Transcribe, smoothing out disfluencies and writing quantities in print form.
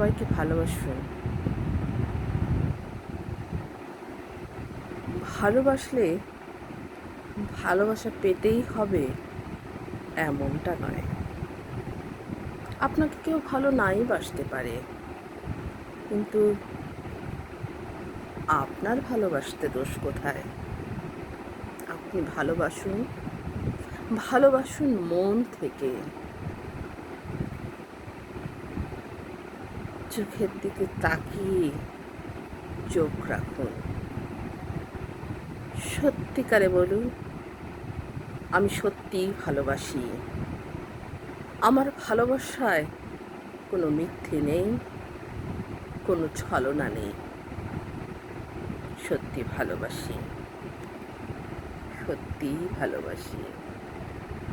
সবাইকে ভালোবাসুন। ভালোবাসলে ভালোবাসা পেতেই হবে এমনটা নয়। আপনাকে কেউ ভালো নাই বাসতে পারে, কিন্তু আপনার ভালোবাসতে দোষ কোথায়? আপনি ভালোবাসুন, ভালোবাসুন মন থেকে। চোখের দিকে তাকিয়ে চোখ রাখুন। সত্যিকারে বলুন, আমি সত্যিই ভালোবাসি। আমার ভালোবাসায় কোনো মিথ্যে নেই, কোনো ছলনা নেই। সত্যি ভালোবাসি, সত্যিই ভালোবাসি।